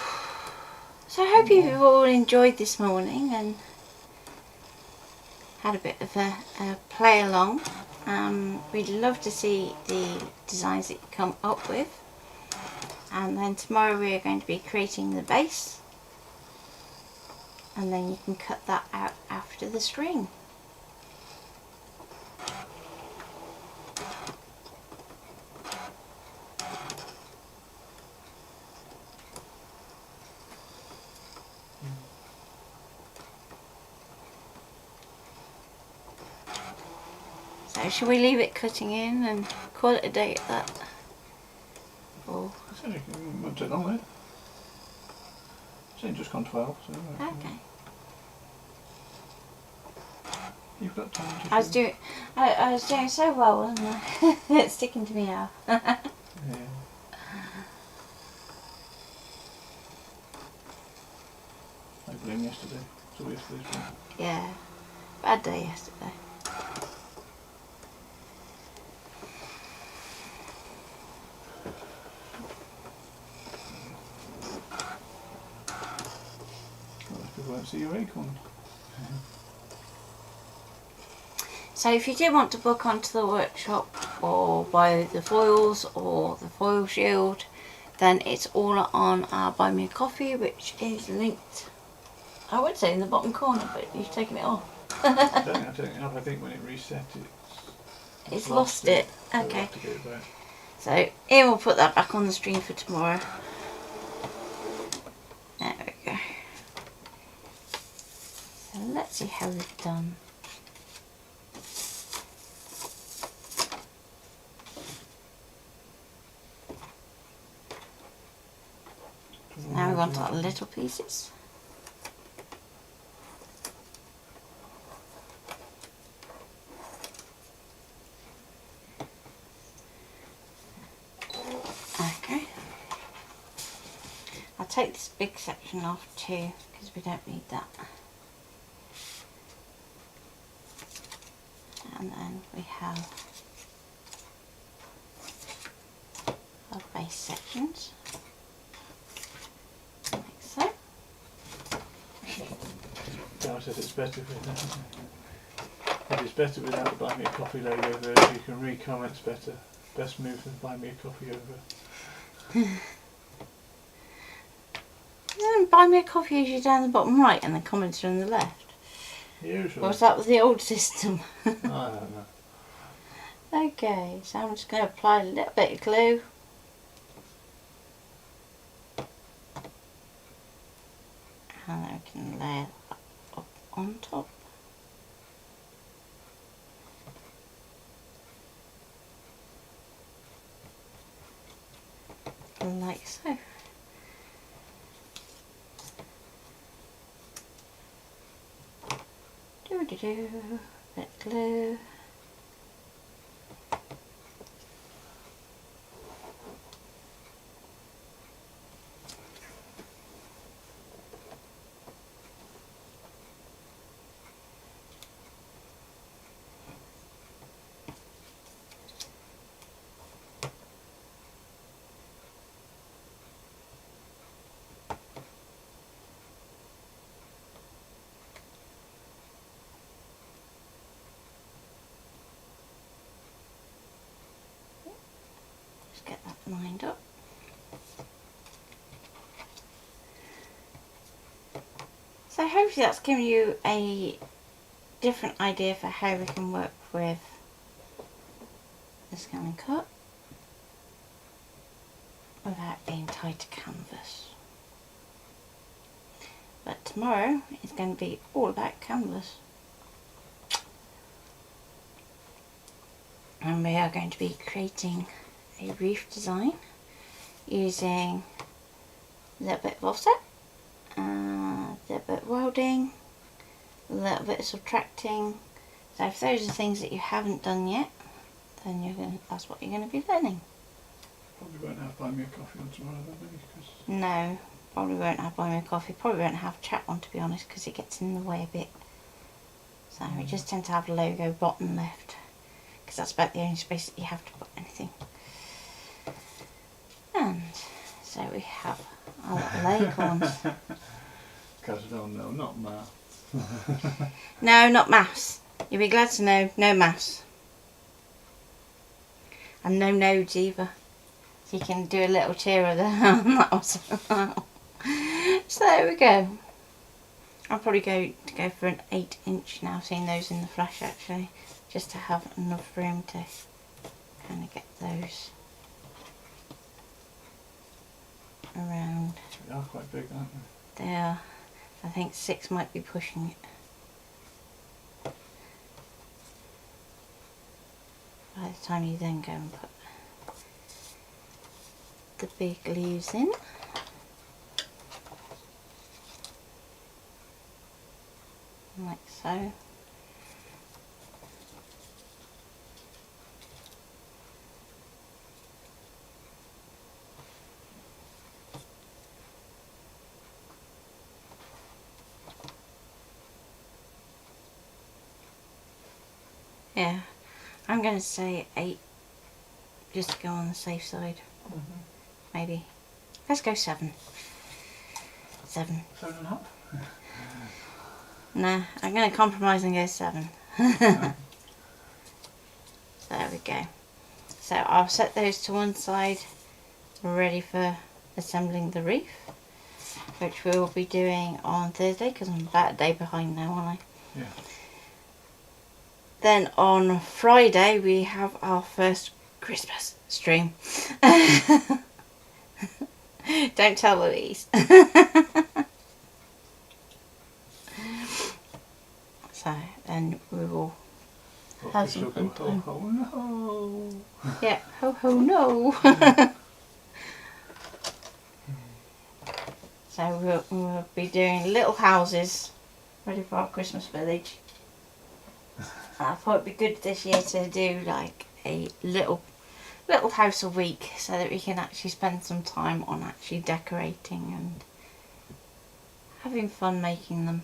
So I hope you've all enjoyed this morning and had a bit of a play along. We'd love to see the designs that you come up with, and then tomorrow we are going to be creating the base, and then you can cut that out after the string. So shall we leave it cutting in and call it a day at that? Or It's only won't take long, eh? It's only just gone 12, so... okay. You've got time to... I was doing so well, wasn't I? It's sticking to me now. Yeah. I blame yesterday. It's all yesterday's fault. Yeah, bad day yesterday. Well, people won't see your acorn. So if you do want to book onto the workshop or buy the foils or the foil shield, then it's all on our Buy Me a Coffee, which is linked, I would say, in the bottom corner, but you've taken it off. I don't think I think when it reset It's lost it. So we'll Okay. have to get it back. So Ian will put that back on the stream for tomorrow. There we go. So let's see how we've done. Now we're on to our little pieces. Okay. I'll take this big section off too, because we don't need that. And then we have our base sections. Like so. Dara says it's better with if it's better without the Buy Me a Coffee logo version. You can read comments better. Best move than Buy Me a Coffee over. Then Buy Me a Coffee usually down the bottom right and the comments are on the left. Usually. Or was that with the old system? I don't know. Okay, so I'm just going to apply a little bit of glue. And then we can layer that up on top. Like so. Bit of glue. Just get that lined up. So hopefully that's given you a different idea for how we can work with the ScanNCut without being tied to canvas. But tomorrow is going to be all about canvas. And we are going to be creating a reef design using a little bit of offset, a little bit of welding, a little bit of subtracting. So if those are things that you haven't done yet, then that's what you're going to be learning. Probably won't have buy me a coffee on tomorrow, because No, probably won't have buy me a coffee, probably won't have chat on, to be honest, because it gets in the way a bit. So we just tend to have a logo bottom left, because that's about the only space that you have to put anything. And so we have our little acorns. Because no, not math. No, not maths. You'll be glad to know, no maths. And no nodes either. So you can do a little cheerer there on that one. So there we go. I'll probably go for an 8" now, seeing those in the flash actually, just to have enough room to kind of get those around. They are quite big, aren't they? They are. I think 6 might be pushing it. By the time you then go and put the big leaves in. Like so. Yeah, I'm going to say 8, just to go on the safe side. Maybe. Let's go 7. 7. 7.5? Nah, I'm going to compromise and go 7. There we go. So I'll set those to one side, ready for assembling the reef, which we will be doing on Thursday, because I'm about a day behind now, aren't I? Yeah. Then on Friday we have our first Christmas stream. Don't tell Louise. So then we will have some fun time. Ho no! Yeah, ho ho no. So we'll be doing little houses ready for our Christmas village. I thought it'd be good this year to do like a little house a week, so that we can actually spend some time on actually decorating and having fun making them.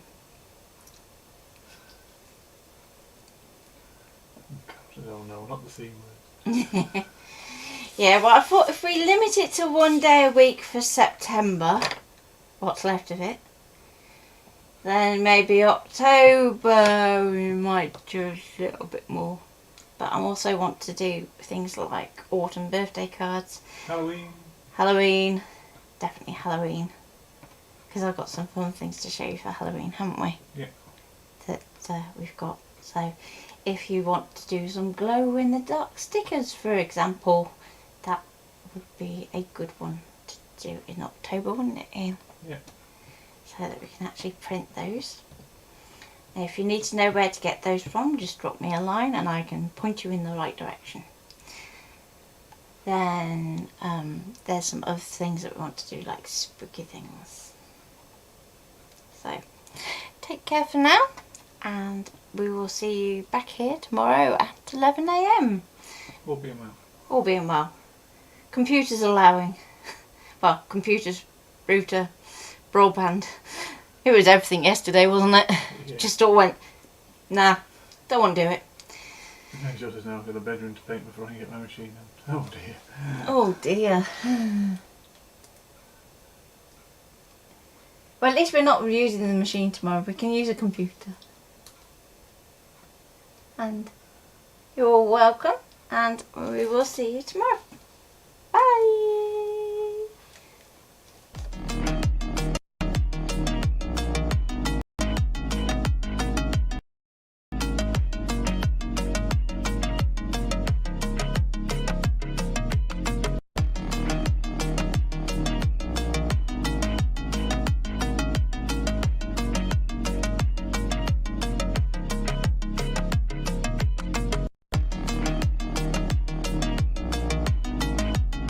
Oh no, not the C word. Yeah, well I thought if we limit it to 1 day a week for September, what's left of it, then maybe October we might do a little bit more. But I also want to do things like autumn birthday cards. Halloween. Definitely Halloween. Because I've got some fun things to show you for Halloween, haven't we? Yeah. that we've got. So if you want to do some glow in the dark stickers, for example, that would be a good one to do in October, wouldn't it, Ian? Yeah. So that we can actually print those. And if you need to know where to get those from, just drop me a line and I can point you in the right direction. Then there's some other things that we want to do, like spooky things. So take care for now, and we will see you back here tomorrow at 11 AM. All being well. All being well. Computers allowing. Well, computers, router, broadband. It was everything yesterday, wasn't it? Yeah. Just all went, nah, don't want to do it. My job is now I've got a bedroom to paint before I can get my machine in. Oh dear. Oh dear. Well, at least we're not using the machine tomorrow. We can use a computer. And you're all welcome, and we will see you tomorrow.